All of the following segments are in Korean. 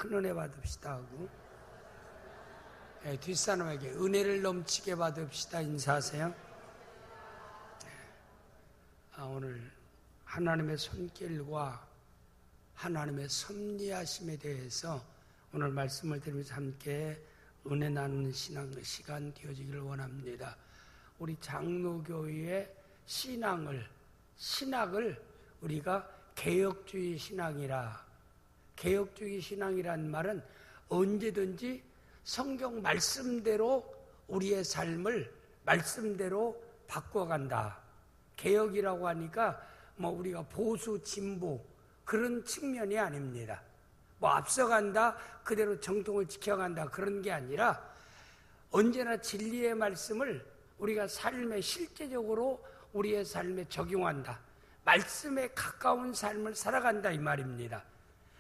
큰 은혜 받읍시다 하고, 뒷사람에게 은혜를 넘치게 받읍시다 인사하세요. 오늘 하나님의 손길과 하나님의 섭리하심에 대해서 오늘 말씀을 드리면서 함께 은혜 나누는 시간 되어지기를 원합니다. 우리 장로교회의 신학을 우리가 개혁주의 신앙이란 말은 언제든지 성경 말씀대로 우리의 삶을 말씀대로 바꿔간다. 개혁이라고 하니까 우리가 보수 진보 그런 측면이 아닙니다. 앞서간다, 그대로 정통을 지켜간다 그런 게 아니라 언제나 진리의 말씀을 우리가 삶에 실제적으로 우리의 삶에 적용한다. 말씀에 가까운 삶을 살아간다 이 말입니다.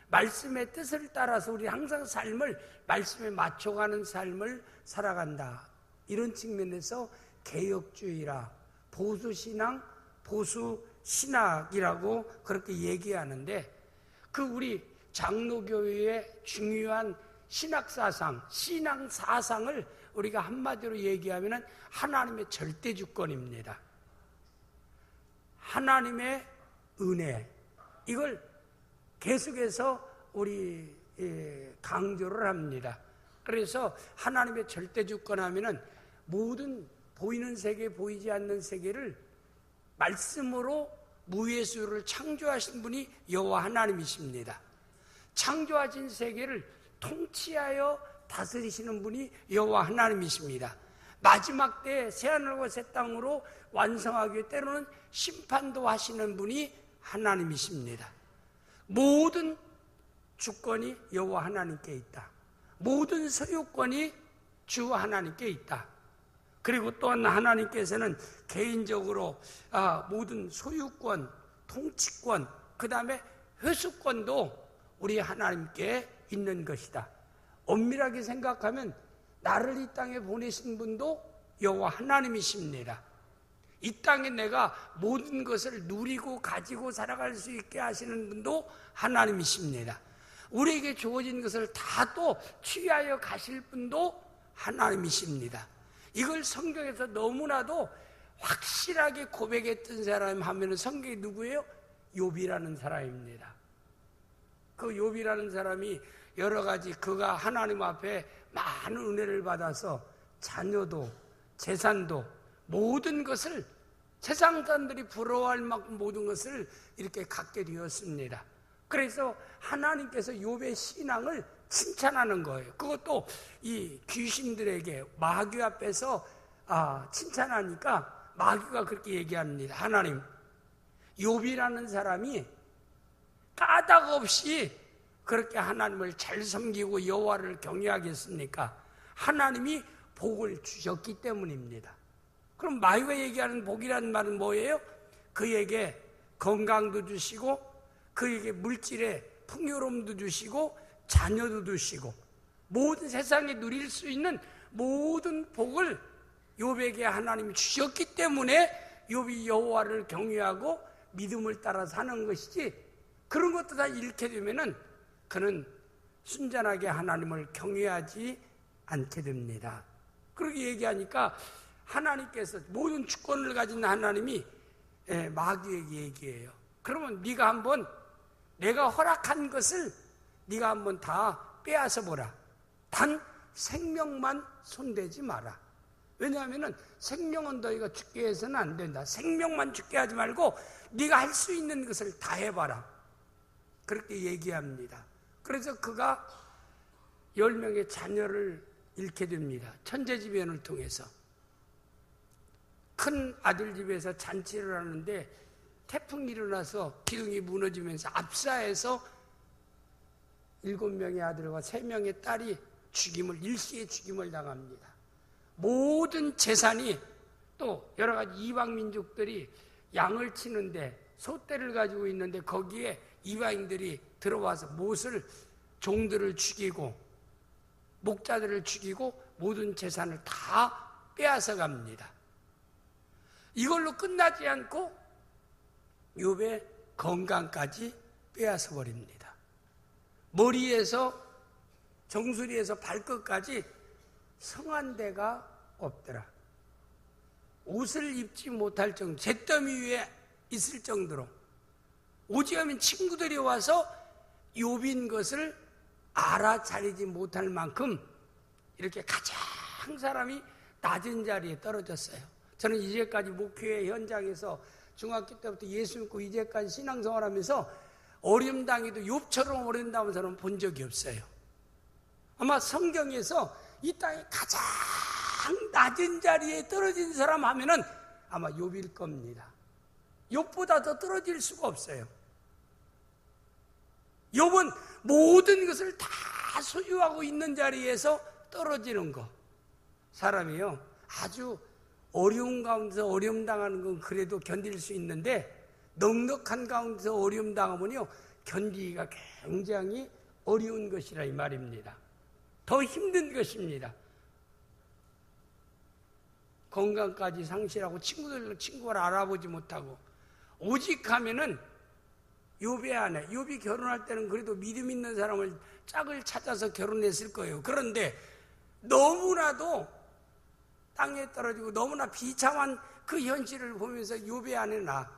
말씀의 뜻을 따라서 우리 항상 삶을 말씀에 맞춰가는 삶을 살아간다. 이런 측면에서 개혁주의라 보수신앙, 보수신학이라고 그렇게 얘기하는데 우리 장로교회의 중요한 신학사상, 신앙사상을 우리가 한마디로 얘기하면 하나님의 절대주권입니다. 하나님의 은혜, 이걸 계속해서 우리 강조를 합니다. 그래서 하나님의 절대주권 하면은 모든 보이는 세계, 보이지 않는 세계를 말씀으로 무예수를 창조하신 분이 여호와 하나님이십니다. 창조하신 세계를 통치하여 다스리시는 분이 여호와 하나님이십니다. 마지막 때에 새하늘과 새 땅으로 완성하기 위해 때로는 심판도 하시는 분이 하나님이십니다. 모든 주권이 여호와 하나님께 있다. 모든 소유권이 주 하나님께 있다. 그리고 또한 하나님께서는 개인적으로 모든 소유권, 통치권, 그 다음에 회수권도 우리 하나님께 있는 것이다. 엄밀하게 생각하면 나를 이 땅에 보내신 분도 여호와 하나님이십니다. 이 땅에 내가 모든 것을 누리고 가지고 살아갈 수 있게 하시는 분도 하나님이십니다. 우리에게 주어진 것을 다 또 취하여 가실 분도 하나님이십니다. 이걸 성경에서 너무나도 확실하게 고백했던 사람 하면 성경이 누구예요? 욥이라는 사람입니다. 그 욥이라는 사람이 여러 가지 그가 하나님 앞에 많은 은혜를 받아서 자녀도 재산도 모든 것을 세상 사람들이 부러워할 만큼 모든 것을 이렇게 갖게 되었습니다. 그래서 하나님께서 욥의 신앙을 칭찬하는 거예요. 그것도 이 귀신들에게 마귀 앞에서 칭찬하니까 마귀가 그렇게 얘기합니다. 하나님, 욥이라는 사람이 까닭 없이 그렇게 하나님을 잘 섬기고 여호와를 경외하겠습니까? 하나님이 복을 주셨기 때문입니다. 그럼 마귀가 얘기하는 복이라는 말은 뭐예요? 그에게 건강도 주시고 그에게 물질의 풍요로움도 주시고 자녀도 주시고 모든 세상에 누릴 수 있는 모든 복을 욥에게 하나님이 주셨기 때문에 욥이 여호와를 경외하고 믿음을 따라 사는 것이지, 그런 것도 다 잃게 되면은 그는 순전하게 하나님을 경외하지 않게 됩니다. 그렇게 얘기하니까 하나님께서 모든 주권을 가진 하나님이 마귀에게 얘기해요. 그러면 네가 한번 내가 허락한 것을 네가 한번 다 빼앗아 보라. 단 생명만 손대지 마라. 왜냐하면 생명은 너희가 죽게 해서는 안 된다. 생명만 죽게 하지 말고 네가 할 수 있는 것을 다 해봐라. 그렇게 얘기합니다. 그래서 그가 10명의 자녀를 잃게 됩니다. 천재지변을 통해서. 큰 아들 집에서 잔치를 하는데 태풍이 일어나서 기둥이 무너지면서 압사해서 7명의 아들과 3명의 딸이 일시에 죽임을 당합니다. 모든 재산이, 또 여러 가지 이방 민족들이 양을 치는데 소떼를 가지고 있는데 거기에 이방인들이 들어와서 종들을 죽이고 목자들을 죽이고 모든 재산을 다 빼앗아 갑니다. 이걸로 끝나지 않고 욥의 건강까지 빼앗아 버립니다. 머리에서 정수리에서 발끝까지 성한 데가 없더라. 옷을 입지 못할 정도, 잿더미 위에 있을 정도로, 오직하면 친구들이 와서 욥인 것을 알아차리지 못할 만큼 이렇게 가장 사람이 낮은 자리에 떨어졌어요. 저는 이제까지 목회 현장에서 중학교 때부터 예수 믿고 이제까지 신앙생활하면서 어려움 당해도 욥처럼 어려움 당한 사람은 본 적이 없어요. 아마 성경에서 이 땅에 가장 낮은 자리에 떨어진 사람 하면은 아마 욥일 겁니다. 욥보다 더 떨어질 수가 없어요. 욥은 모든 것을 다 소유하고 있는 자리에서 떨어지는 거. 사람이요, 아주 어려운 가운데서 어려움 당하는 건 그래도 견딜 수 있는데, 넉넉한 가운데서 어려움 당하면요, 견디기가 굉장히 어려운 것이라 이 말입니다. 더 힘든 것입니다. 건강까지 상실하고 친구를 알아보지 못하고, 오직 하면은 욥의 아내, 욥이 결혼할 때는 그래도 믿음 있는 사람을 짝을 찾아서 결혼했을 거예요. 그런데 너무나도 땅에 떨어지고 너무나 비참한 그 현실을 보면서 욥의 아내나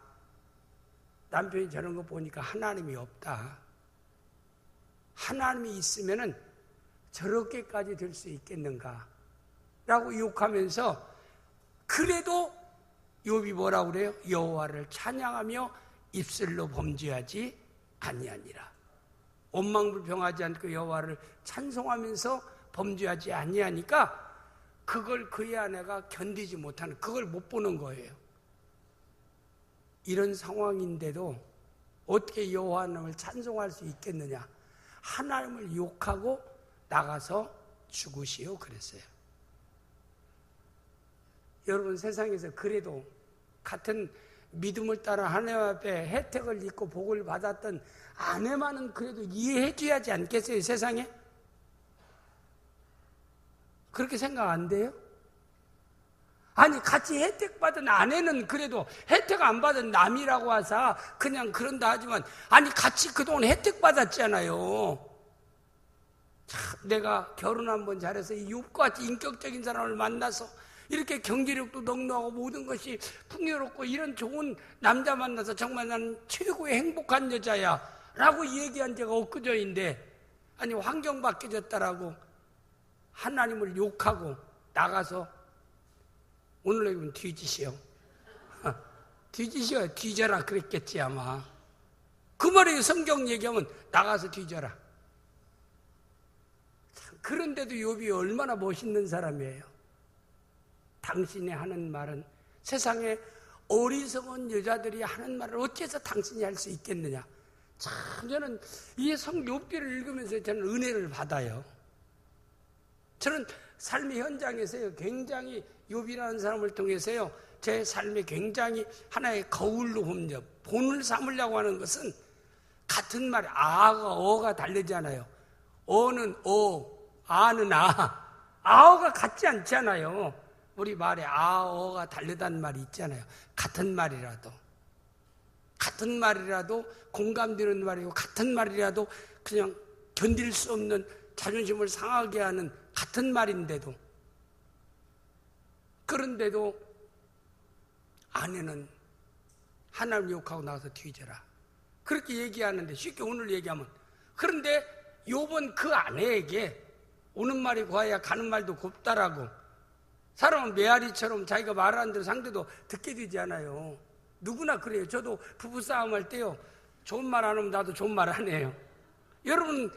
남편이 저런 거 보니까 하나님이 없다. 하나님이 있으면은 저렇게까지 될 수 있겠는가? 라고 욕하면서, 그래도 욥이 뭐라고 그래요? 여호와를 찬양하며 입술로 범죄하지 아니하니라. 원망불평하지 않고 여호와를 찬송하면서 범죄하지 아니하니까 그걸 그의 아내가 견디지 못하는, 그걸 못 보는 거예요. 이런 상황인데도 어떻게 여호와 하나님을 찬송할 수 있겠느냐? 하나님을 욕하고 나가서 죽으시오 그랬어요. 여러분, 세상에서 그래도 같은 믿음을 따라 하나님 앞에 혜택을 입고 복을 받았던 아내만은 그래도 이해해 줘야지 않겠어요, 세상에? 그렇게 생각 안 돼요? 아니, 같이 혜택 받은 아내는 그래도 혜택 안 받은 남이라고 하사 그냥 그런다 하지만, 아니, 같이 그동안 혜택 받았잖아요. 참, 내가 결혼 한번 잘해서 이 욥과 같이 인격적인 사람을 만나서 이렇게 경제력도 넉넉하고 모든 것이 풍요롭고 이런 좋은 남자 만나서 정말 나는 최고의 행복한 여자야 라고 얘기한 제가 엊그저인데, 아니, 환경 바뀌어졌다라고 하나님을 욕하고 나가서 오늘로 입으면 뒤지시오. 뒤지시오. 뒤져라 그랬겠지 아마. 그 말이에요. 성경 얘기하면 나가서 뒤져라. 그런데도 욥이 얼마나 멋있는 사람이에요. 당신이 하는 말은, 세상에 어리석은 여자들이 하는 말을 어째서 당신이 할 수 있겠느냐. 참, 저는 이 욥기를 읽으면서 저는 은혜를 받아요. 저는 삶의 현장에서요, 굉장히 욥이라는 사람을 통해서요, 제 삶에 굉장히 하나의 거울로 봅니다. 본을 삼으려고 하는 것은 같은 말이 아가 어가 다르잖아요. 어는 아는 아어가 같지 않잖아요. 우리 말에 아어가 다르다는 말이 있잖아요. 같은 말이라도 공감되는 말이고, 같은 말이라도 그냥 견딜 수 없는 자존심을 상하게 하는 같은 말인데도, 그런데도 아내는 하나님 욕하고 나가서 뒤져라 그렇게 얘기하는데, 쉽게 오늘 얘기하면, 그런데 욥은 그 아내에게 오는 말이 고와야 가는 말도 곱다라고, 사람은 메아리처럼 자기가 말하는 대로 상대도 듣게 되지 않아요. 누구나 그래요. 저도 부부싸움 할 때요, 좋은 말 안 하면 나도 좋은 말 안 해요. 여러분,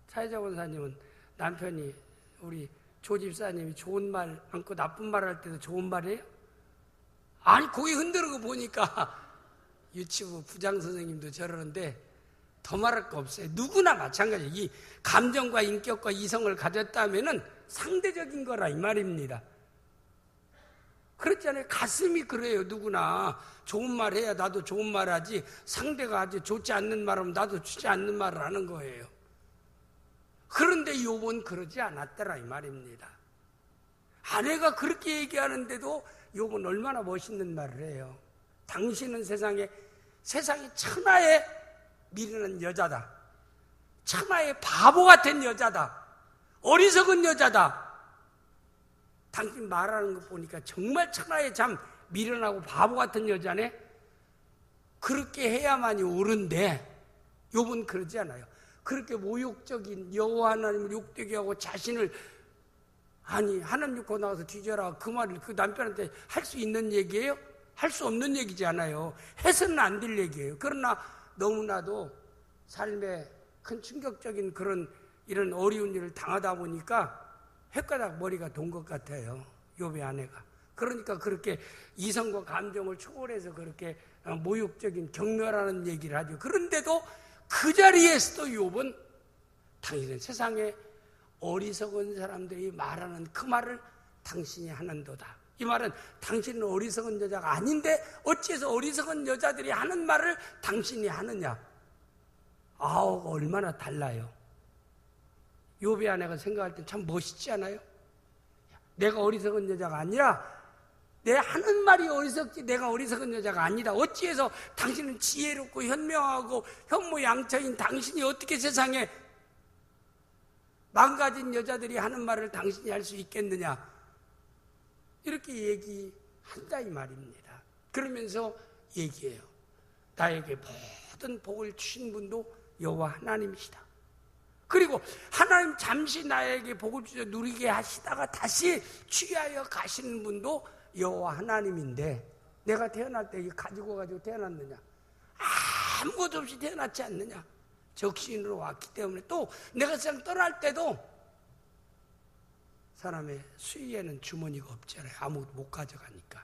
차혜자 권사님은 남편이, 우리 조 집사님이 좋은 말 않고 나쁜 말 할 때도 좋은 말이에요? 아니, 고개 흔드는 거 보니까 유치부 부장 선생님도 저러는데 더 말할 거 없어요. 누구나 마찬가지예요. 이 감정과 인격과 이성을 가졌다면은 상대적인 거라 이 말입니다. 그렇잖아요. 가슴이 그래요. 누구나 좋은 말 해야 나도 좋은 말 하지, 상대가 아주 좋지 않는 말 하면 나도 좋지 않는 말을 하는 거예요. 그런데 욥은 그러지 않았더라 이 말입니다. 아내가 그렇게 얘기하는데도 욥은 얼마나 멋있는 말을 해요. 당신은 세상에 천하에 미련한 여자다. 천하의 바보 같은 여자다. 어리석은 여자다. 당신 말하는 거 보니까 정말 천하에 참 미련하고 바보 같은 여자네. 그렇게 해야만이 옳은데 욥은 그러지 않아요. 그렇게 모욕적인 여호와 하나님을 욕되게 하고 자신을 아니 하나님 욕하고 나가서 뒤져라 그 말을 그 남편한테 할 수 있는 얘기예요? 할 수 없는 얘기지 않아요. 해서는 안 될 얘기예요. 그러나 너무나도 삶에 큰 충격적인 그런 이런 어려운 일을 당하다 보니까 헷가닥 머리가 돈 것 같아요. 욥의 아내가. 그러니까 그렇게 이성과 감정을 초월해서 그렇게 모욕적인 경멸하는 얘기를 하죠. 그런데도 그 자리에서도 욥은 당신은 세상에 어리석은 사람들이 말하는 그 말을 당신이 하는도다. 이 말은 당신은 어리석은 여자가 아닌데 어찌해서 어리석은 여자들이 하는 말을 당신이 하느냐. 아우 얼마나 달라요. 욥의 아내가 생각할 때 참 멋있지 않아요? 내가 어리석은 여자가 아니라 내 하는 말이 어리석지 내가 어리석은 여자가 아니다. 어찌해서 당신은 지혜롭고 현명하고 현모양처인 당신이 어떻게 세상에 망가진 여자들이 하는 말을 당신이 할 수 있겠느냐. 이렇게 얘기한다 이 말입니다. 그러면서 얘기해요. 나에게 모든 복을 주신 분도 여호와 하나님이시다. 그리고 하나님 잠시 나에게 복을 주셔 누리게 하시다가 다시 취하여 가시는 분도 여호와 하나님인데 내가 태어날 때 가지고 태어났느냐? 아무것도 없이 태어났지 않느냐? 적신으로 왔기 때문에 또 내가 세상 떠날 때도 사람의 수의에는 주머니가 없잖아요. 아무것도 못 가져가니까.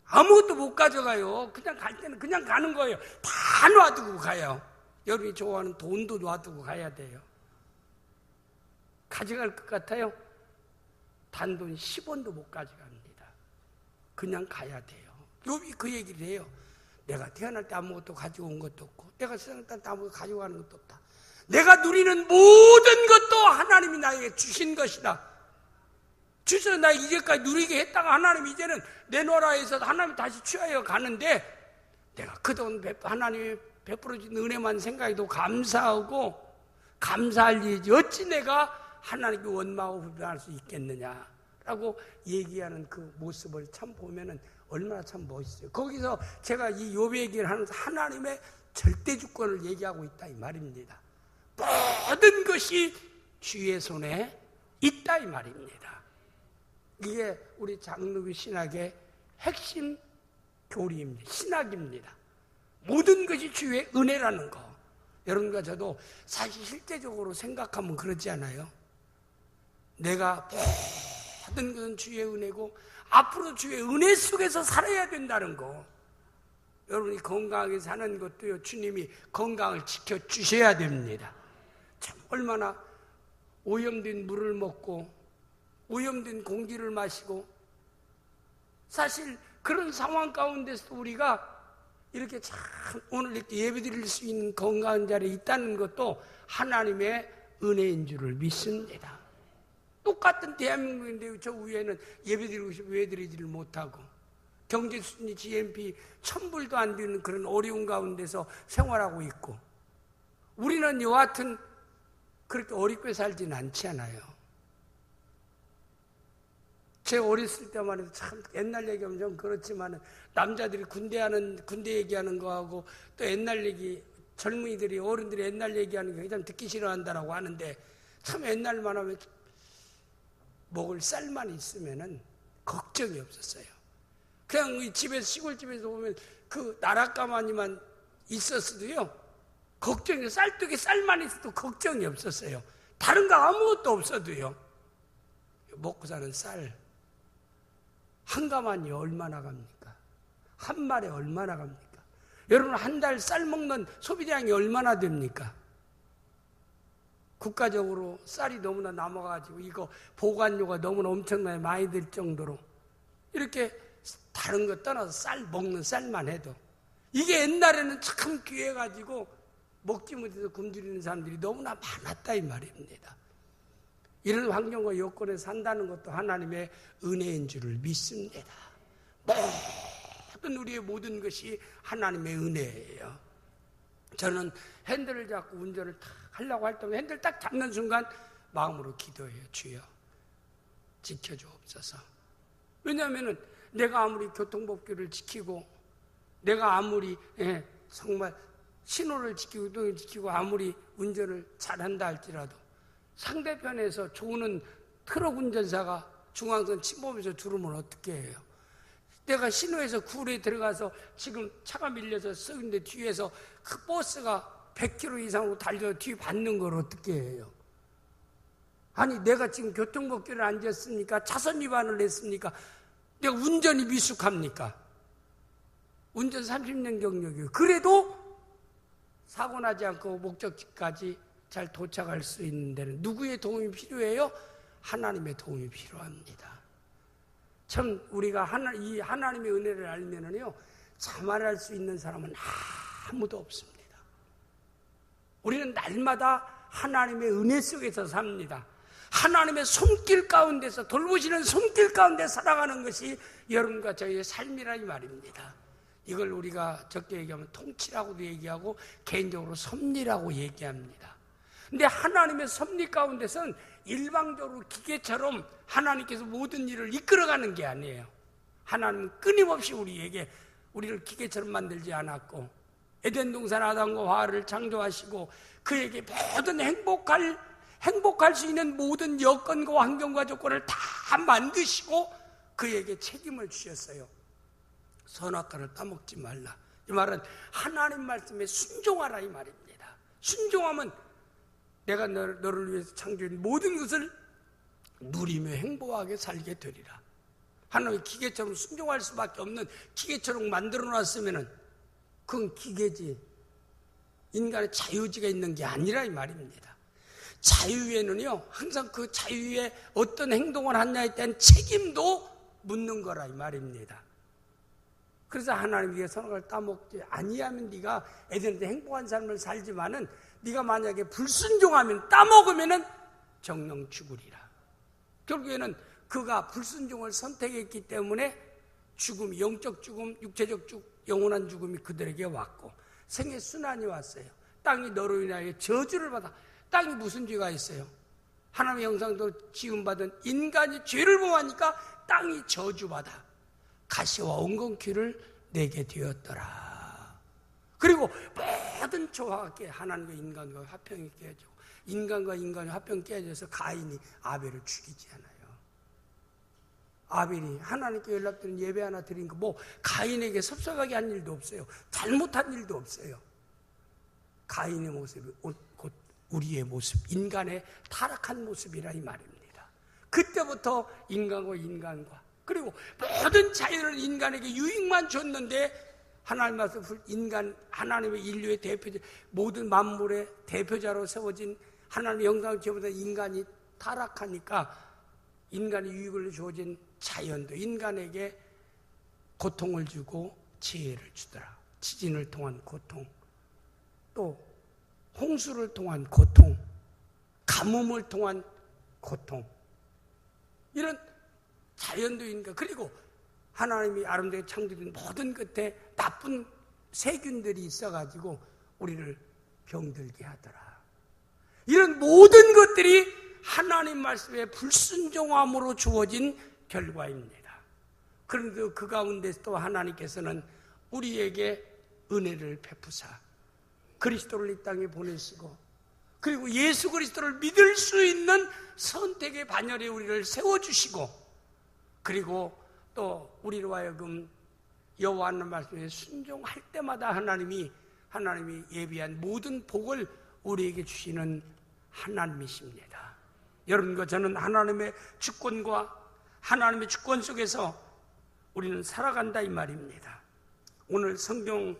아무것도 못 가져가요. 그냥 갈 때는 그냥 가는 거예요. 다 놔두고 가요. 여러분이 좋아하는 돈도 놔두고 가야 돼요. 가져갈 것 같아요? 단돈 10원도 못 가져갑니다. 그냥 가야 돼요. 욥이 그 얘기를 해요. 내가 태어날 때 아무것도 가지고 온 것도 없고 내가 세상 때 아무것도 가지고 가는 것도 없다. 내가 누리는 모든 것도 하나님이 나에게 주신 것이다. 주셔서 나 이제까지 누리게 했다가 하나님 이제는 내놓으라해서 하나님 다시 취하여 가는데 내가 그동안 하나님이 베풀어 주신 은혜만 생각해도 감사하고 감사할 일이지 어찌 내가 하나님께 원망하고 불평할 수 있겠느냐라고 얘기하는 그 모습을 참 보면은 얼마나 참 멋있어요. 거기서 제가 이 욥의 얘기를 하면서 하나님의 절대 주권을 얘기하고 있다 이 말입니다. 모든 것이 주의 손에 있다 이 말입니다. 이게 우리 장로교 신학의 핵심 교리입니다. 신학입니다. 모든 것이 주의 은혜라는 거. 여러분과 저도 사실 실제적으로 생각하면 그렇지 않아요? 내가 모든 것은 주의 은혜고 앞으로 주의 은혜 속에서 살아야 된다는 거. 여러분이 건강하게 사는 것도요, 주님이 건강을 지켜주셔야 됩니다. 참 얼마나 오염된 물을 먹고 오염된 공기를 마시고 사실 그런 상황 가운데서 우리가 이렇게 참 오늘 이렇게 예배드릴 수 있는 건강한 자리에 있다는 것도 하나님의 은혜인 줄을 믿습니다. 똑같은 대한민국인데 저 위에는 예배드리고 싶어 예배드리지를 못하고 경제 수준이 GNP 1000불도 안 되는 그런 어려운 가운데서 생활하고 있고 우리는 여하튼 그렇게 어렵게 살지는 않지 않아요. 제 어렸을 때만 해도 참 옛날 얘기하면 좀 그렇지만 남자들이 군대 얘기하는 거하고 또 옛날 얘기 젊은이들이 어른들이 옛날 얘기하는 게 참 듣기 싫어한다라고 하는데 참 옛날만 하면 먹을 쌀만 있으면은 걱정이 없었어요. 그냥 집에서 시골집에서 보면 그 나랏가마니만 있었어도요 걱정이 쌀떡에 쌀만 있어도 걱정이 없었어요. 다른 거 아무것도 없어도요 먹고 사는 쌀 한 가마니 얼마나 갑니까? 한 말에 얼마나 갑니까? 여러분 한 달 쌀 먹는 소비량이 얼마나 됩니까? 국가적으로 쌀이 너무나 남아가지고 이거 보관료가 너무나 엄청나게 많이 들 정도로 이렇게 다른 거 떠나서 쌀 먹는 쌀만 해도 이게 옛날에는 참 귀해가지고 먹지 못해서 굶주리는 사람들이 너무나 많았다 이 말입니다. 이런 환경과 여건에 산다는 것도 하나님의 은혜인 줄을 믿습니다. 모든 우리의 모든 것이 하나님의 은혜예요. 저는 핸들을 잡고 운전을 딱 하려고 할 때 핸들 딱 잡는 순간 마음으로 기도해요. 주여 지켜주옵소서. 왜냐하면 내가 아무리 교통법규를 지키고 내가 아무리 정말 신호를 지키고 이동을 지키고 아무리 운전을 잘한다 할지라도 상대편에서 조는 트럭 운전사가 중앙선 침범해서 들어오면 어떻게 해요? 내가 신호에서 구울에 들어가서 지금 차가 밀려서 쓰는데 뒤에서 그 버스가 100km 이상으로 달려서 뒤에 받는 걸 어떻게 해요? 아니 내가 지금 교통법규를 안 지켰습니까? 차선 위반을 했습니까? 내가 운전이 미숙합니까? 운전 30년 경력이에요. 그래도 사고 나지 않고 목적지까지 잘 도착할 수 있는 데는 누구의 도움이 필요해요? 하나님의 도움이 필요합니다. 참 우리가 이 하나님의 은혜를 알면은요 자만할 수 있는 사람은 아무도 없습니다. 우리는 날마다 하나님의 은혜 속에서 삽니다. 하나님의 손길 가운데서 돌보시는 손길 가운데 살아가는 것이 여러분과 저희의 삶이라 이 말입니다. 이걸 우리가 적게 얘기하면 통치라고도 얘기하고 개인적으로 섭리라고 얘기합니다. 근데 하나님의 섭리 가운데서는 일방적으로 기계처럼 하나님께서 모든 일을 이끌어가는 게 아니에요. 하나님은 끊임없이 우리를 기계처럼 만들지 않았고 에덴 동산 아담과 하와를 창조하시고 그에게 모든 행복할 수 있는 모든 여건과 환경과 조건을 다 만드시고 그에게 책임을 주셨어요. 선악과를 따먹지 말라. 이 말은 하나님 말씀에 순종하라 이 말입니다. 순종하면 내가 너를 위해서 창조한 모든 것을 누리며 행복하게 살게 되리라. 하나님의 기계처럼 순종할 수밖에 없는 기계처럼 만들어 놨으면 그건 기계지 인간의 자유지가 있는 게 아니라 이 말입니다. 자유에는요 항상 그 자유에 어떤 행동을 하냐에 대한 책임도 묻는 거라 이 말입니다. 그래서 하나님께 선악과를 따먹지 아니하면 네가 에덴에서 행복한 삶을 살지만은 네가 만약에 불순종하면 따먹으면은 정령 죽으리라. 결국에는 그가 불순종을 선택했기 때문에 죽음, 영적 죽음, 육체적 죽음, 영원한 죽음이 그들에게 왔고 생의 순환이 왔어요. 땅이 너로 인하여 저주를 받아. 땅이 무슨 죄가 있어요? 하나님의 형상도 지음받은 인간이 죄를 범하니까 땅이 저주받아 가시와 엉겅퀴를 내게 되었더라. 그리고 모든 조화가 깨 하나님과 인간과 화평이 깨지고 인간과 인간의 화평이 깨져서 가인이 아벨을 죽이지 않아요. 아벨이 하나님께 연락드린 예배 하나 드린 거 뭐 가인에게 섭섭하게 한 일도 없어요. 잘못한 일도 없어요. 가인의 모습이 곧 우리의 모습, 인간의 타락한 모습이라 이 말입니다. 그때부터 인간과 그리고 모든 자연을 인간에게 유익만 줬는데 하나님 말씀 하나님의 인류의 대표자, 모든 만물의 대표자로 세워진 하나님의 영광을 지어보다 인간이 타락하니까 인간이 유익을 주어진 자연도 인간에게 고통을 주고 지혜를 주더라. 지진을 통한 고통, 또 홍수를 통한 고통, 가뭄을 통한 고통, 이런 자연도 인간, 그리고 하나님이 아름답게 창조된 모든 끝에 나쁜 세균들이 있어가지고 우리를 병들게 하더라. 이런 모든 것들이 하나님 말씀에 불순종함으로 주어진 결과입니다. 그런데 그 가운데 또 하나님께서는 우리에게 은혜를 베푸사 그리스도를 이 땅에 보내시고 그리고 예수 그리스도를 믿을 수 있는 선택의 반열에 우리를 세워주시고 그리고 또 우리로 하여금 여호와 하나님 말씀에 순종할 때마다 하나님이 예비한 모든 복을 우리에게 주시는 하나님이십니다. 여러분과 저는 하나님의 주권과 하나님의 주권 속에서 우리는 살아간다 이 말입니다. 오늘 성경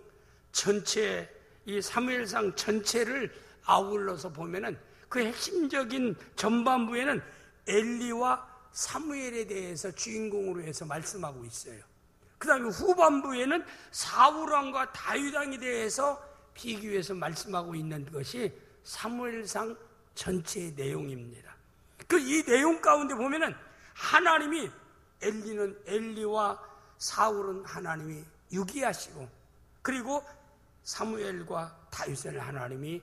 전체 이 사무엘상 전체를 아울러서 보면은 그 핵심적인 전반부에는 엘리와 사무엘에 대해서 주인공으로 해서 말씀하고 있어요. 그 다음에 후반부에는 사울왕과 다윗왕에 대해서 비교해서 말씀하고 있는 것이 사무엘상 전체의 내용입니다. 그 이 내용 가운데 보면은 하나님이 엘리와 사울은 하나님이 유기하시고 그리고 사무엘과 다윗을 하나님이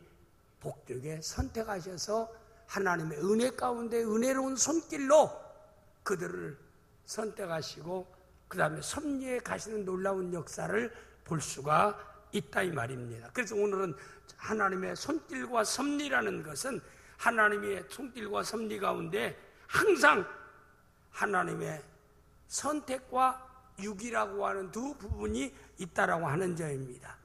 복되게 선택하셔서 하나님의 은혜 가운데 은혜로운 손길로 그들을 선택하시고 그 다음에 섭리에 가시는 놀라운 역사를 볼 수가 있다 이 말입니다. 그래서 오늘은 하나님의 손길과 섭리라는 것은 하나님의 손길과 섭리 가운데 항상 하나님의 선택과 육이라고 하는 두 부분이 있다라고 하는 점입니다.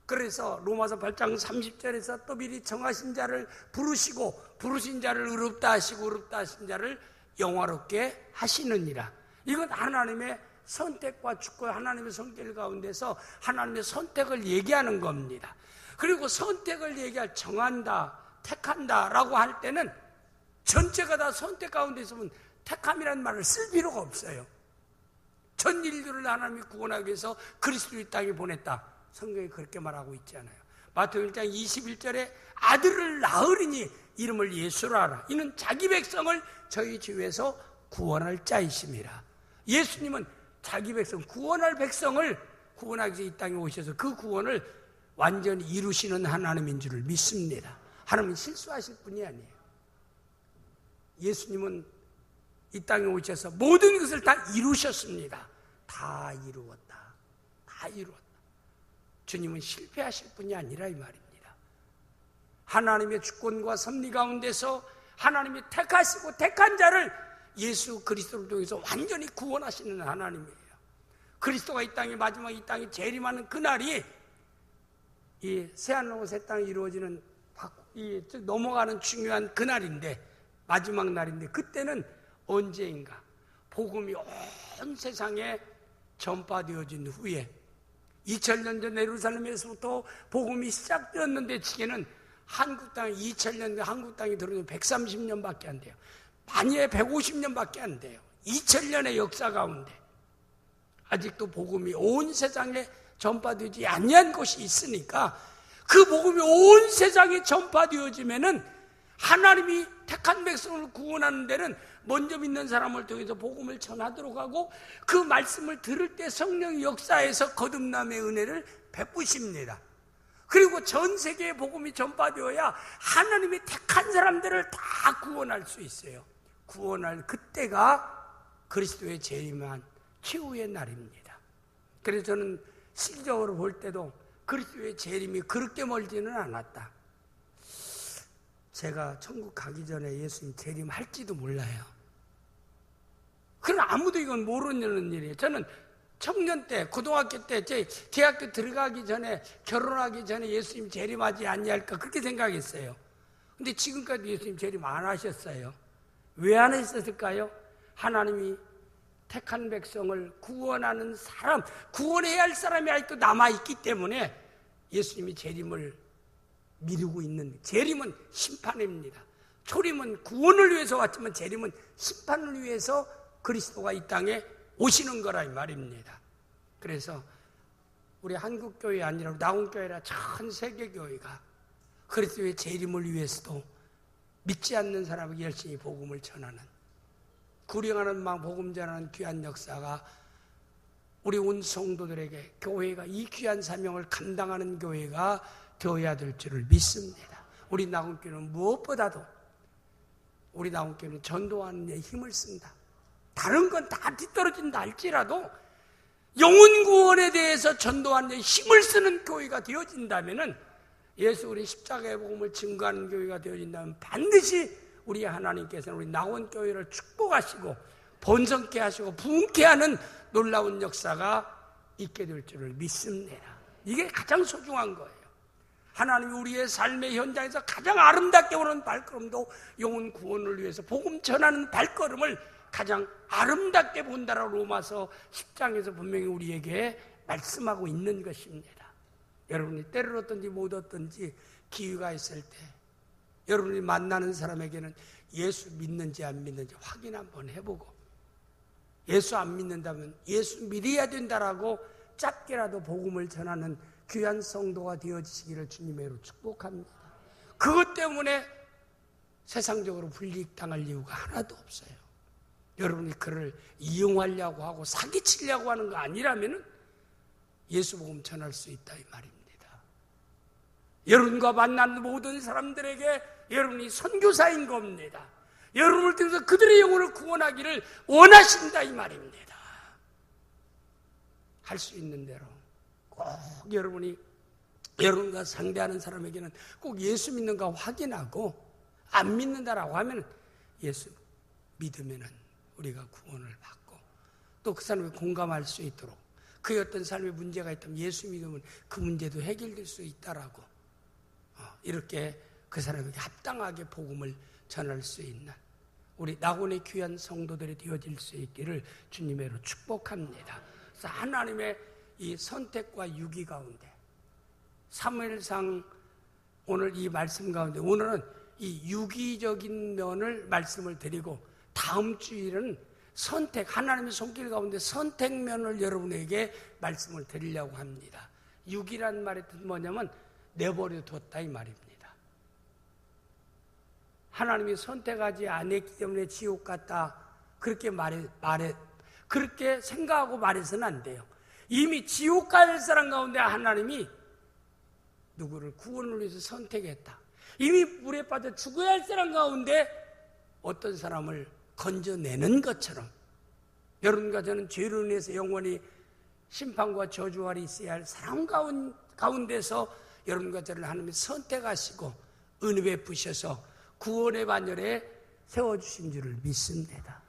그래서 로마서 8장 30절에서 또 미리 정하신 자를 부르시고 부르신 자를 의롭다 하시고 의롭다 하신 자를 영화롭게 하시느니라. 이건 하나님의 선택과 축과 하나님의 손길 가운데서 하나님의 선택을 얘기하는 겁니다. 그리고 선택을 얘기할 정한다, 택한다라고 할 때는 전체가 다 선택 가운데 있으면 택함이라는 말을 쓸 필요가 없어요. 전 인류를 하나님이 구원하기 위해서 그리스도의 땅에 보냈다. 성경이 그렇게 말하고 있잖아요. 마태복음 1장 21절에 아들을 낳으리니 이름을 예수라 하라. 이는 자기 백성을 저희 주에서 구원할 자이심이라. 예수님은 자기 백성, 구원할 백성을 구원하기 위해서 이 땅에 오셔서 그 구원을 완전히 이루시는 하나님인 줄을 믿습니다. 하나님은 실수하실 분이 아니에요. 예수님은 이 땅에 오셔서 모든 것을 다 이루셨습니다. 다 이루었다. 다 이루었다. 주님은 실패하실 분이 아니라 이 말입니다. 하나님의 주권과 섭리 가운데서 하나님이 택하시고 택한 자를 예수 그리스도를 통해서 완전히 구원하시는 하나님이에요. 그리스도가 이 땅에 마지막 이 땅에 재림하는 그날이 이 새하늘과 새 땅이 이루어지는 이 넘어가는 중요한 그날인데 마지막 날인데 그때는 언제인가 복음이 온 세상에 전파되어진 후에 2000년 전 예루살렘에서부터 복음이 시작되었는데 지금은 한국 땅에 2000년 전 한국 땅이 들어오면 130년밖에 안 돼요. 만약에 150년밖에 안 돼요. 2000년의 역사 가운데 아직도 복음이 온 세상에 전파되지 않는 곳이 있으니까 그 복음이 온 세상에 전파되어지면은 하나님이 택한 백성을 구원하는 데는 먼저 믿는 사람을 통해서 복음을 전하도록 하고 그 말씀을 들을 때 성령의 역사에서 거듭남의 은혜를 베푸십니다. 그리고 전 세계에 복음이 전파되어야 하나님이 택한 사람들을 다 구원할 수 있어요. 구원할 그때가 그리스도의 재림한 최후의 날입니다. 그래서 저는 시기적으로 볼 때도 그리스도의 재림이 그렇게 멀지는 않았다. 제가 천국 가기 전에 예수님 재림할지도 몰라요. 그럼 아무도 이건 모르는 일이에요. 저는 청년 때, 고등학교 때, 제 대학교 들어가기 전에, 결혼하기 전에 예수님 재림하지 않냐할까 그렇게 생각했어요. 근데 지금까지 예수님 재림 안 하셨어요. 왜 안 하셨을까요? 하나님이 택한 백성을 구원하는 사람, 구원해야 할 사람이 아직도 남아있기 때문에 예수님이 재림을 미루고 있는, 재림은 심판입니다. 초림은 구원을 위해서 왔지만 재림은 심판을 위해서 그리스도가 이 땅에 오시는 거라 이 말입니다. 그래서 우리 한국교회 아니라 나온교회라 전 세계교회가 그리스도의 재림을 위해서도 믿지 않는 사람에게 열심히 복음을 전하는, 구령하는 마음 복음 전하는 귀한 역사가 우리 온 성도들에게 교회가 이 귀한 사명을 감당하는 교회가 되어야 될 줄을 믿습니다. 우리 나온교회는 무엇보다도 우리 나온교회는 전도하는 데 힘을 쓴다. 다른 건 다 뒤떨어진다 할지라도 영혼 구원에 대해서 전도하는 데 힘을 쓰는 교회가 되어진다면은 예수 우리 십자가의 복음을 증거하는 교회가 되어진다면 반드시 우리 하나님께서는 우리 나온교회를 축복하시고 번성케 하시고 부흥케 하는 놀라운 역사가 있게 될 줄을 믿습니다. 이게 가장 소중한 거예요. 하나님이 우리의 삶의 현장에서 가장 아름답게 오는 발걸음도 영혼 구원을 위해서 복음 전하는 발걸음을 가장 아름답게 본다라고 로마서 10장에서 분명히 우리에게 말씀하고 있는 것입니다. 여러분이 때를 얻든지 못 얻든지 기회가 있을 때 여러분이 만나는 사람에게는 예수 믿는지 안 믿는지 확인 한번 해보고, 예수 안 믿는다면 예수 믿어야 된다라고 짧게라도 복음을 전하는 귀한 성도가 되어지시기를 주님으로 축복합니다. 그것 때문에 세상적으로 불이익당할 이유가 하나도 없어요. 여러분이 그를 이용하려고 하고 사기치려고 하는 거 아니라면 예수 복음 전할 수 있다 이 말입니다. 여러분과 만난 모든 사람들에게 여러분이 선교사인 겁니다. 여러분을 통해서 그들의 영혼을 구원하기를 원하신다 이 말입니다. 할 수 있는 대로 꼭 여러분이 여러분과 상대하는 사람에게는 꼭 예수 믿는가 확인하고, 안 믿는다라고 하면 예수 믿으면 우리가 구원을 받고 또 그 사람이 공감할 수 있도록, 그의 어떤 삶에 문제가 있다면 예수 믿으면 그 문제도 해결될 수 있다라고, 이렇게 그 사람에게 합당하게 복음을 전할 수 있는 우리 낙원의 귀한 성도들이 되어질 수 있기를 주님으로 축복합니다. 그래서 하나님의 이 선택과 유기 가운데, 사무엘상 오늘 이 말씀 가운데 오늘은 이 유기적인 면을 말씀을 드리고, 다음 주일은 선택, 하나님의 손길 가운데 선택면을 여러분에게 말씀을 드리려고 합니다. 유기란 말의 뜻 뭐냐면 내버려 뒀다 이 말입니다. 하나님이 선택하지 않았기 때문에 지옥 갔다, 그렇게 그렇게 생각하고 말해서는 안 돼요. 이미 지옥 갈 사람 가운데 하나님이 누구를 구원을 위해서 선택했다. 이미 물에 빠져 죽어야 할 사람 가운데 어떤 사람을 건져내는 것처럼, 여러분과 저는 죄로 인해서 영원히 심판과 저주 아래 있어야 할 사람 가운데서 여러분과 저를 하나님이 선택하시고 은혜 베푸셔서 구원의 반열에 세워주신 줄을 믿습니다.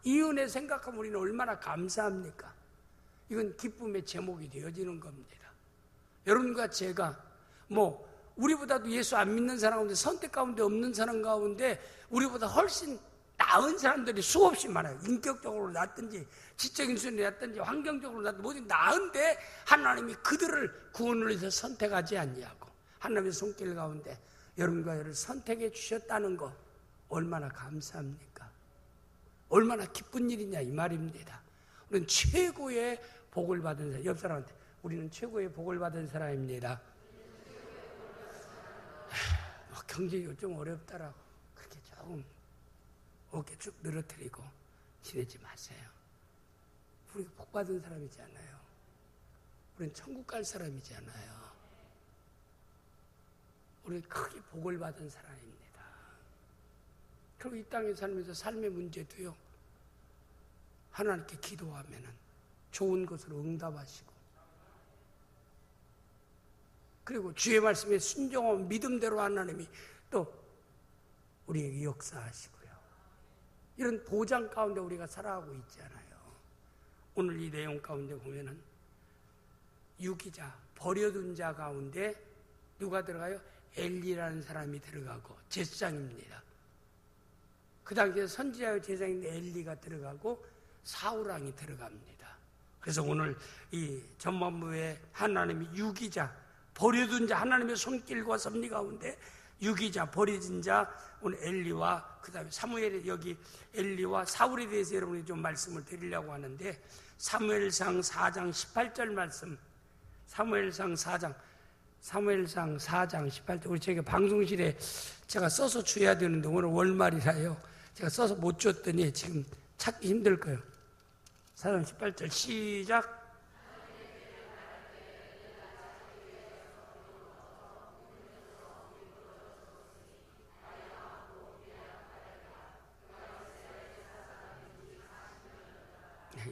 이 은혜 생각하면 우리는 얼마나 감사합니까? 이건 기쁨의 제목이 되어지는 겁니다. 여러분과 제가 우리보다도 예수 안 믿는 사람 가운데, 선택 가운데 없는 사람 가운데 우리보다 훨씬 나은 사람들이 수없이 많아요. 인격적으로 낫든지 지적인 수준이 낫든지 환경적으로 낫든지 모두 나은데 하나님이 그들을 구원을 위해서 선택하지 않냐고, 하나님의 손길 가운데 여러분과 저를 선택해 주셨다는 거 얼마나 감사합니까? 얼마나 기쁜 일이냐 이 말입니다. 우리는 최고의 복을 받은 사람, 옆 사람한테 우리는 최고의 복을 받은 사람입니다. 경제가 좀 어렵다라고 그렇게 조금 어깨 쭉 늘어뜨리고 지내지 마세요. 우리가 복 받은 사람이잖아요. 우리는 천국 갈 사람이잖아요. 우리는 크게 복을 받은 사람입니다. 그리고 이 땅에 살면서 삶의 문제도요, 하나님께 기도하면 좋은 것으로 응답하시고, 그리고 주의 말씀에 순종하면 믿음대로 하나님이 또 우리에게 역사하시고요. 이런 보장 가운데 우리가 살아가고 있잖아요. 오늘 이 내용 가운데 보면은 유기자, 버려둔 자 가운데 누가 들어가요? 엘리라는 사람이 들어가고, 제사장입니다. 그 당시에 선지자의 제사장인데 엘리가 들어가고 사울왕이 들어갑니다. 그래서 오늘 이 전반부에 하나님이 유기자, 버려둔 자, 하나님의 손길과 섭리 가운데 유기자, 버려진 자, 오늘 엘리와 그 다음에 사무엘의, 여기 엘리와 사울에 대해서 여러분이 좀 말씀을 드리려고 하는데, 사무엘상 4장 18절 말씀, 사무엘상 4장 18절, 우리 저희가 방송실에 제가 써서 줘야 되는데 오늘 월말이라요, 제가 써서 못 줬더니 지금 찾기 힘들 거예요. 4장 18절 시작.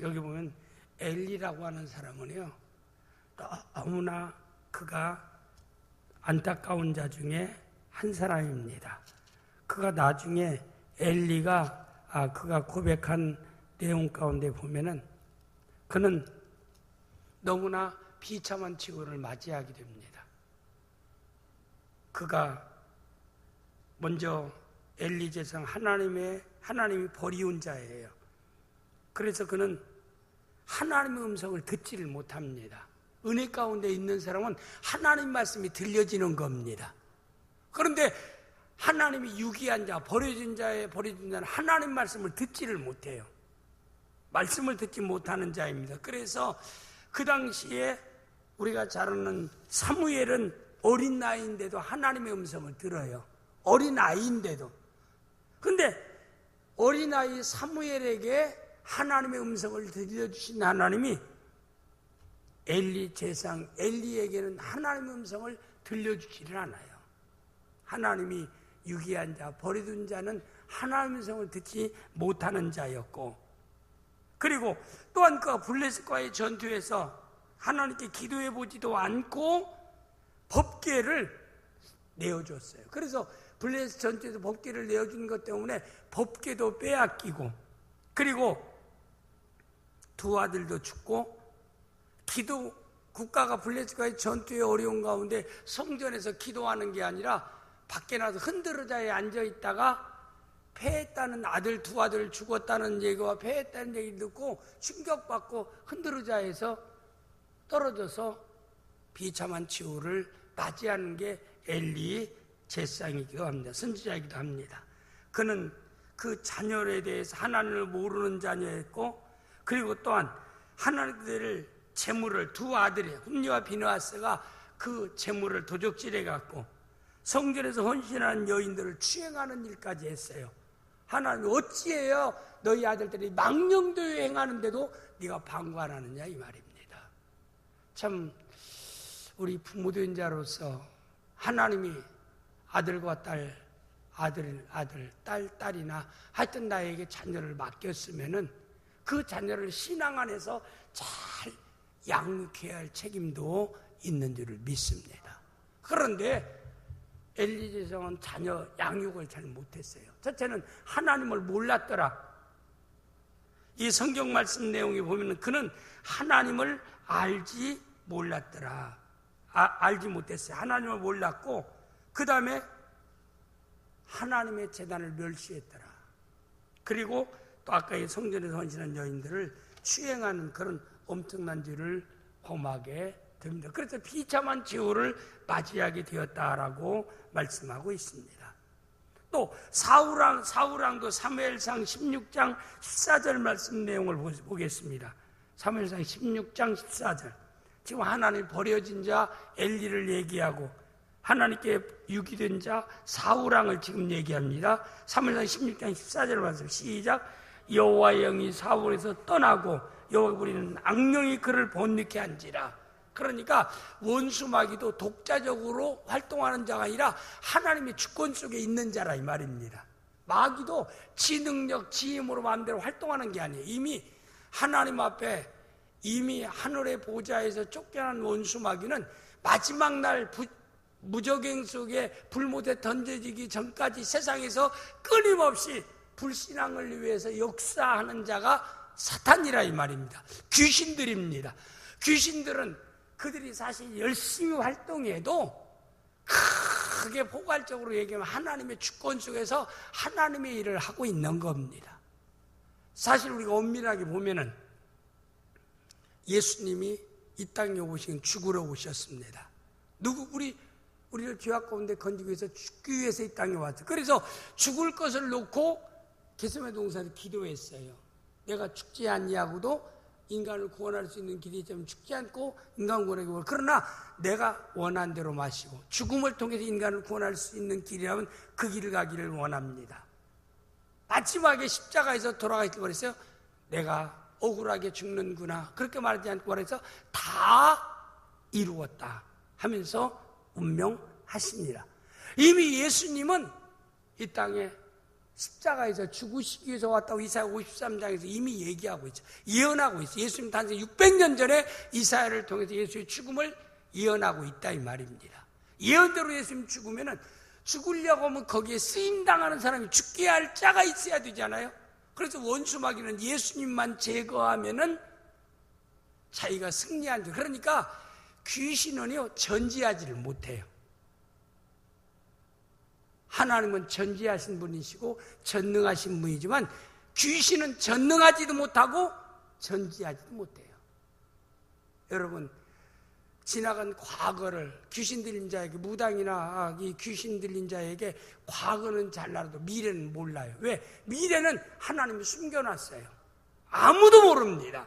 여기 보면 엘리라고 하는 사람은요, 너무나 그가 안타까운 자 중에 한 사람입니다. 그가 나중에 엘리가 그가 고백한 내용 가운데 보면은 그는 너무나 비참한 직업을 맞이하게 됩니다. 그가 먼저 엘리 제사장, 하나님이 버리운 자예요. 그래서 그는 하나님의 음성을 듣지를 못합니다. 은혜 가운데 있는 사람은 하나님 말씀이 들려지는 겁니다. 그런데 하나님이 유기한 자, 버려진 자는 하나님 말씀을 듣지를 못해요. 말씀을 듣지 못하는 자입니다. 그래서 그 당시에 우리가 잘 아는 사무엘은 어린 나이인데도 하나님의 음성을 들어요. 어린 아이인데도. 근데 어린아이 사무엘에게 하나님의 음성을 들려주신 하나님이 엘리 제사장 엘리에게는 하나님의 음성을 들려주지를 않아요. 하나님이 유기한 자, 버려둔 자는 하나님의 성을 듣지 못하는 자였고, 그리고 또한 그 블레셋과의 전투에서 하나님께 기도해 보지도 않고 법궤를 내어줬어요. 그래서 블레셋 전투에서 법궤를 내어준 것 때문에 법궤도 빼앗기고, 그리고 두 아들도 죽고, 국가가 블레셋과의 전투의 어려운 가운데 성전에서 기도하는 게 아니라 밖에 나서 흔들어자에 앉아 있다가 패했다는 두 아들 죽었다는 얘기와 패했다는 얘기를 듣고 충격받고 흔들어자에서 떨어져서 비참한 치유를 맞이하는 게 엘리의 제사장이기도 합니다. 선지자이기도 합니다. 그는 그 자녀에 대해서 하나님을 모르는 자녀였고, 그리고 또한 하나님의 재물을 두 아들이 홈리와 비느하스가 그 재물을 도적질해 갖고 성전에서 헌신하는 여인들을 추행하는 일까지 했어요. 하나님 어찌해요 너희 아들들이 망령되이 행하는데도 네가 방관하느냐 이 말입니다. 참 우리 부모된 자로서 하나님이 아들과 딸, 딸이나 하여튼 나에게 자녀를 맡겼으면은 그 자녀를 신앙 안에서 잘 양육해야 할 책임도 있는 줄을 믿습니다. 그런데 엘리 제사장은 자녀 양육을 잘 못했어요. 첫째는 하나님을 몰랐더라. 이 성경 말씀 내용에 보면 그는 하나님을 알지 몰랐더라. 알지 못했어요. 하나님을 몰랐고, 그 다음에 하나님의 제단을 멸시했더라. 그리고 또 아까 이 성전에서 헌신한 여인들을 추행하는 그런 엄청난 죄를 범하게 됩니다. 그래서 비참한 지후를 맞이하게 되었다라고 말씀하고 있습니다. 또 사울왕도 사무엘상 16장 14절 말씀 내용을 보겠습니다. 사무엘상 16장 14절. 지금 하나님 버려진 자 엘리를 얘기하고 하나님께 유기된 자 사울왕을 지금 얘기합니다. 사무엘상 16장 14절 말씀 시작. 여호와의 영이 사울에서 떠나고 여호와 부리는 악령이 그를 번뇌케 한지라. 그러니까 원수 마귀도 독자적으로 활동하는 자가 아니라 하나님의 주권 속에 있는 자라 이 말입니다. 마귀도 지 능력, 지 힘으로 마음대로 활동하는 게 아니에요. 이미 하나님 앞에 이미 하늘의 보좌에서 쫓겨난 원수 마귀는 마지막 날 무적행 속에 불못에 던져지기 전까지 세상에서 끊임없이 불신앙을 위해서 역사하는 자가 사탄이라 이 말입니다. 귀신들입니다. 귀신들은 그들이 사실 열심히 활동해도 크게 포괄적으로 얘기하면 하나님의 주권 속에서 하나님의 일을 하고 있는 겁니다. 사실 우리가 엄밀하게 보면은 예수님이 이 땅에 오신 죽으러 오셨습니다. 우리를 죄악 가운데 건지기 위해서 죽기 위해서 이 땅에 왔죠. 그래서 죽을 것을 놓고 게세마네 동산에서 기도했어요. 내가 죽지 않냐고도 인간을 구원할 수 있는 길이 있다면 죽지 않고 인간 구원하기 원해. 그러나 내가 원한 대로 마시고 죽음을 통해서 인간을 구원할 수 있는 길이라면 그 길을 가기를 원합니다. 마지막에 십자가에서 돌아가시기 원했어요. 내가 억울하게 죽는구나 그렇게 말하지 않고 원해서 다 이루었다 하면서 운명하십니다. 이미 예수님은 이 땅에 십자가에서 죽으시기 위해서 왔다고 이사야 53장에서 이미 얘기하고 있죠. 예언하고 있어요. 예수님 탄생 600년 전에 이사야를 통해서 예수의 죽음을 예언하고 있다 이 말입니다. 예언대로 예수님 죽으면은 죽으려고 하면 거기에 쓰임당하는 사람이 죽게 할 자가 있어야 되잖아요. 그래서 원수마귀는 예수님만 제거하면은 자기가 승리한 줄. 그러니까 귀신은요 전지하지를 못해요. 하나님은 전지하신 분이시고 전능하신 분이지만 귀신은 전능하지도 못하고 전지하지도 못해요. 여러분 지나간 과거를 귀신 들린 자에게 무당이나 이 귀신 들린 자에게 과거는 잘 알아도 미래는 몰라요. 왜? 미래는 하나님이 숨겨놨어요. 아무도 모릅니다.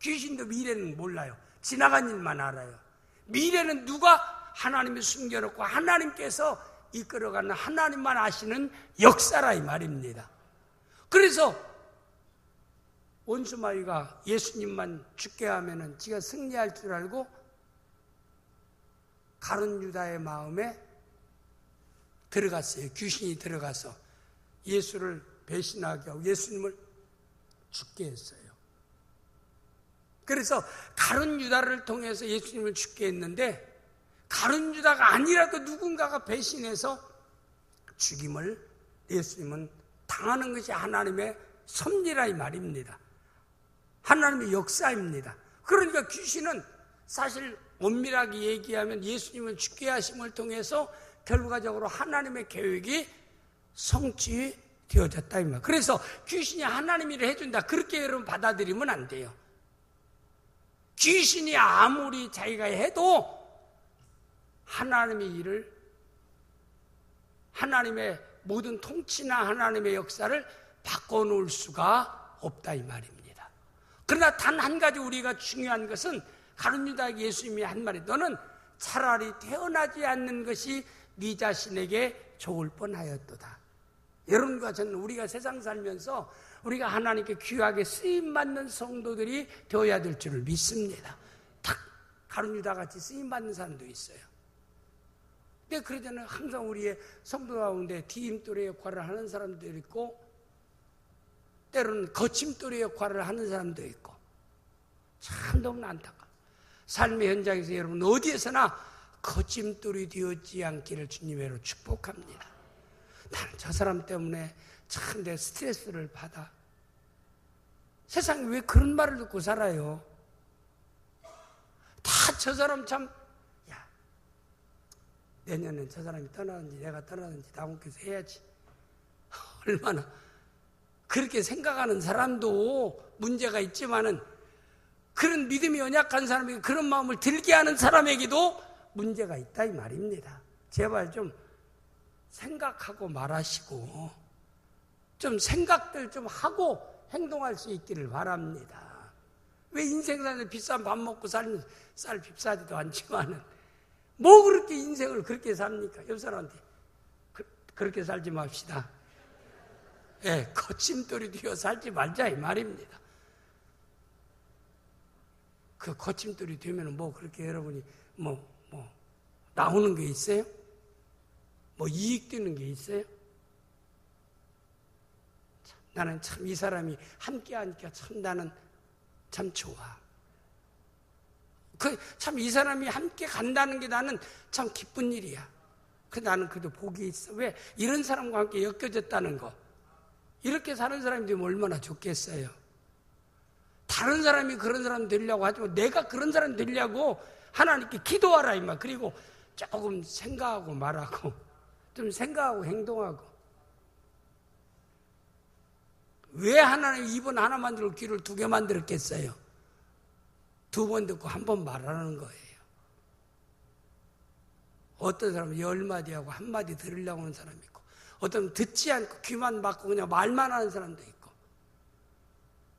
귀신도 미래는 몰라요. 지나간 일만 알아요. 미래는 누가 하나님이 숨겨놓고 하나님께서 이끌어가는 하나님만 아시는 역사라 이 말입니다. 그래서 원수마귀가 예수님만 죽게 하면은 지가 승리할 줄 알고 가룟 유다의 마음에 들어갔어요. 귀신이 들어가서 예수를 배신하게 하고 예수님을 죽게 했어요. 그래서 가룟 유다를 통해서 예수님을 죽게 했는데, 가룟 유다가 아니라도 누군가가 배신해서 죽임을 예수님은 당하는 것이 하나님의 섭리라 이 말입니다. 하나님의 역사입니다. 그러니까 귀신은 사실 엄밀하게 얘기하면 예수님을 죽게 하심을 통해서 결과적으로 하나님의 계획이 성취되어졌다 이 말. 그래서 귀신이 하나님 일을 해준다, 그렇게 여러분 받아들이면 안 돼요. 귀신이 아무리 자기가 해도 하나님의 일을, 하나님의 모든 통치나 하나님의 역사를 바꿔놓을 수가 없다 이 말입니다. 그러나 단 한 가지 우리가 중요한 것은, 가룟 유다에게 예수님이 한 말이, 너는 차라리 태어나지 않는 것이 네 자신에게 좋을 뻔하였도다. 여러분과 저는 우리가 세상 살면서 우리가 하나님께 귀하게 쓰임받는 성도들이 되어야 될 줄을 믿습니다. 딱 가룟 유다 같이 쓰임받는 사람도 있어요. 근데 그러잖아요. 항상 우리의 성도 가운데 디딤돌의 역할을 하는 사람도 있고, 때로는 거침돌의 역할을 하는 사람도 있고, 참 너무 안타까워. 삶의 현장에서 여러분 어디에서나 거침돌이 되었지 않기를 주님으로 축복합니다. 나는 저 사람 때문에 참 내 스트레스를 받아. 세상에 왜 그런 말을 듣고 살아요? 다 저 사람 참, 야, 내년엔 저 사람이 떠나는지 내가 떠나는지 당혹해서 해야지. 얼마나 그렇게 생각하는 사람도 문제가 있지만은, 그런 믿음이 연약한 사람에게 그런 마음을 들게 하는 사람에게도 문제가 있다 이 말입니다. 제발 좀 생각하고 말하시고, 좀 생각들 좀 하고 행동할 수 있기를 바랍니다. 왜 인생사에서 비싼 밥 먹고 살면, 쌀 비싸지도 않지만은 뭐 그렇게 인생을 그렇게 삽니까? 옆 사람한테 그렇게 살지 맙시다. 예, 거침돌이 되어 살지 말자 이 말입니다. 그 거침돌이 되면 뭐 그렇게 여러분이 나오는 게 있어요? 뭐 이익 되는 게 있어요? 참, 나는 참 이 사람이 함께 하니까 참 나는 참 좋아. 참 이 사람이 함께 간다는 게 나는 참 기쁜 일이야. 나는 그래도 복이 있어. 왜? 이런 사람과 함께 엮여졌다는 거. 이렇게 사는 사람이 되면 얼마나 좋겠어요. 다른 사람이 그런 사람 되려고 하지 마. 내가 그런 사람 되려고 하나님께 기도하라 이 말. 그리고 조금 생각하고 말하고, 좀 생각하고 행동하고. 왜 하나님 입은 하나 만들고 귀를 두 개 만들었겠어요? 두 번 듣고 한 번 말하는 거예요. 어떤 사람은 10마디 하고 한마디 들으려고 하는 사람이 있고, 어떤 듣지 않고 귀만 막고 그냥 말만 하는 사람도 있고.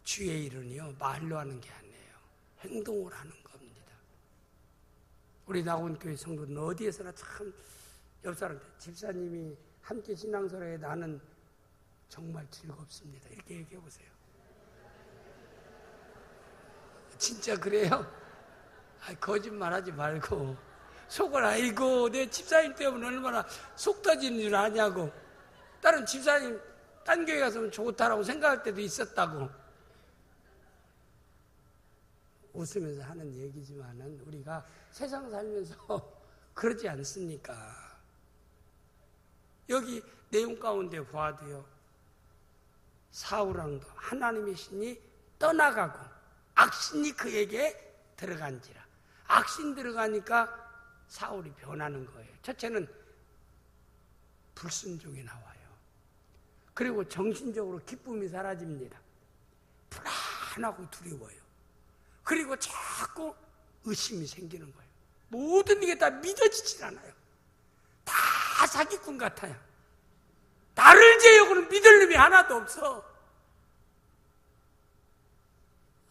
주의 일은요, 말로 하는 게 아니에요. 행동을 하는 겁니다. 우리 나온교회 성도는 어디에서나 참 옆 사람들, 집사님이 함께 신앙생활에 나는 정말 즐겁습니다. 이렇게 얘기해 보세요. 진짜 그래요? 거짓말하지 말고 속을, 아이고 내 집사님 때문에 얼마나 속 터지는 줄 아냐고. 다른 집사님 딴 교회 가서 좋다라고 생각할 때도 있었다고. 웃으면서 하는 얘기지만은 우리가 세상 살면서 그러지 않습니까? 여기 내용 가운데 보아도요, 사울왕도 하나님의 신이 떠나가고 악신이 그에게 들어간지라. 악신 들어가니까 사울이 변하는 거예요. 첫째는 불순종이 나와요. 그리고 정신적으로 기쁨이 사라집니다. 불안하고 두려워요. 그리고 자꾸 의심이 생기는 거예요. 모든 게 다 믿어지질 않아요. 다 사기꾼 같아요. 나를 제외하고는 믿을 놈이 하나도 없어.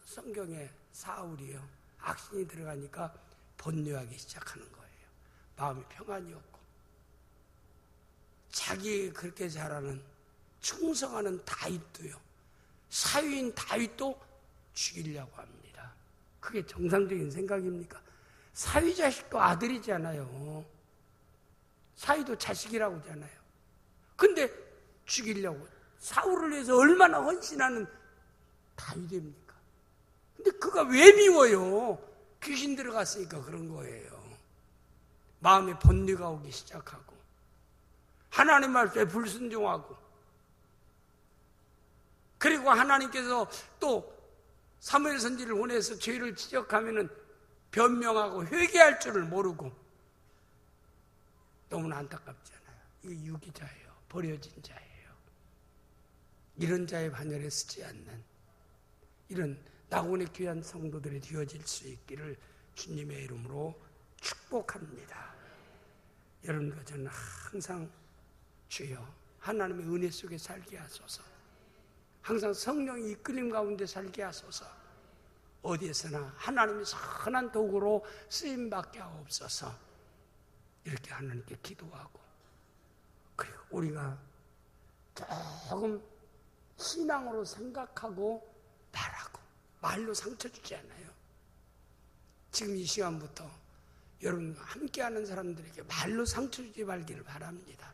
성경에 사울이요, 악신이 들어가니까 번뇌하기 시작하는 거예요. 마음이 평안이 없고, 자기 그렇게 잘하는 충성하는 다윗도요, 사위인 다윗도 죽이려고 합니다. 그게 정상적인 생각입니까? 사위 자식도 아들이잖아요. 사위도 자식이라고 하잖아요. 근데 죽이려고 사울을 위해서 얼마나 헌신하는 다윗입니까? 근데 그가 왜 미워요? 귀신 들어갔으니까 그런 거예요. 마음에 번뇌가 오기 시작하고 하나님 말씀에 불순종하고, 그리고 하나님께서 또 사무엘 선지를 보내서 죄를 지적하면은 변명하고 회개할 줄을 모르고, 너무나 안타깝잖아요. 이게 유기자예요. 버려진 자예요. 이런 자의 반열에 쓰지 않는 이런 낙원의 귀한 성도들이 되어질 수 있기를 주님의 이름으로 축복합니다. 여러분과 저는 항상 주여 하나님의 은혜 속에 살게 하소서, 항상 성령의 이끌림 가운데 살게 하소서, 어디에서나 하나님의 선한 도구로 쓰임받게 하옵소서. 이렇게 하나님께 기도하고, 그리고 우리가 조금 신앙으로 생각하고 말하고, 말로 상처 주지 않아요. 지금 이 시간부터 여러분 함께하는 사람들에게 말로 상처 주지 말기를 바랍니다.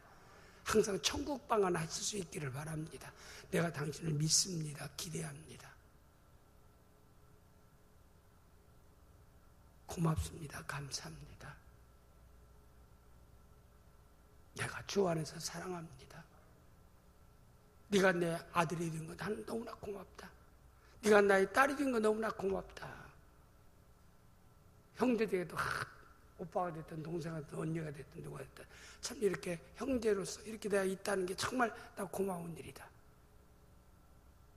항상 천국 방언 하실 수 있기를 바랍니다. 내가 당신을 믿습니다. 기대합니다. 고맙습니다. 감사합니다. 내가 주 안에서 사랑합니다. 네가 내 아들이 된 거 나는 너무나 고맙다. 네가 나의 딸이 된 거 너무나 고맙다. 형제들에게도 오빠가 됐든 동생가 됐든 언니가 됐든 누가 됐든 참 이렇게 형제로서 이렇게 내가 있다는 게 정말 나 고마운 일이다.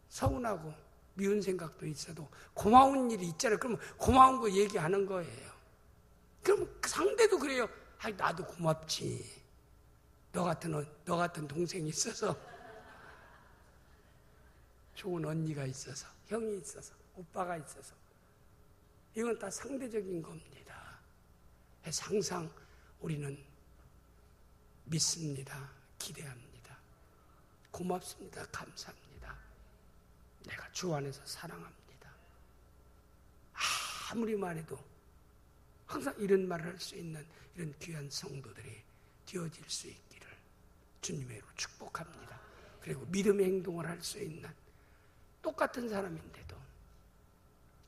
서운하고 미운 생각도 있어도 고마운 일이 있잖아요. 그러면 고마운 거 얘기하는 거예요. 그럼 상대도 그래요. 아이, 나도 고맙지. 너 같은 동생이 있어서, 좋은 언니가 있어서, 형이 있어서, 오빠가 있어서. 이건 다 상대적인 겁니다. 그래서 항상 우리는 믿습니다. 기대합니다. 고맙습니다. 감사합니다. 내가 주 안에서 사랑합니다. 아무리 말해도 항상 이런 말을 할 수 있는 이런 귀한 성도들이 되어질 수 있기를 주님의 이름으로 축복합니다. 그리고 믿음의 행동을 할 수 있는, 똑같은 사람인데도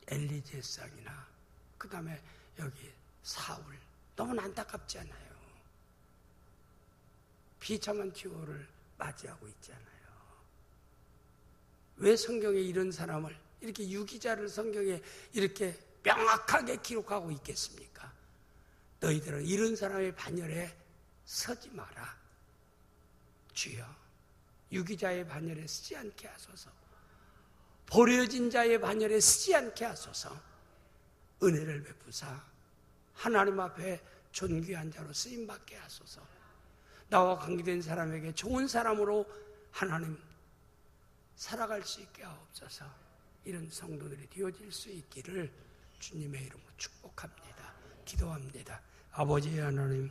엘리제상이나 그 다음에 여기 사울, 너무나 안타깝지 않아요? 비참한 기호를 맞이하고 있잖아요. 왜 성경에 이런 사람을, 이렇게 유기자를 성경에 이렇게 명확하게 기록하고 있겠습니까? 너희들은 이런 사람의 반열에 서지 마라. 주여 유기자의 반열에 서지 않게 하소서, 버려진 자의 반열에 서지 않게 하소서, 은혜를 베푸사 하나님 앞에 존귀한 자로 쓰임받게 하소서, 나와 관계된 사람에게 좋은 사람으로 하나님 살아갈 수 있게 하옵소서. 이런 성도들이 되어질 수 있기를 주님의 이름으로 축복합니다. 기도합니다. 아버지 하나님,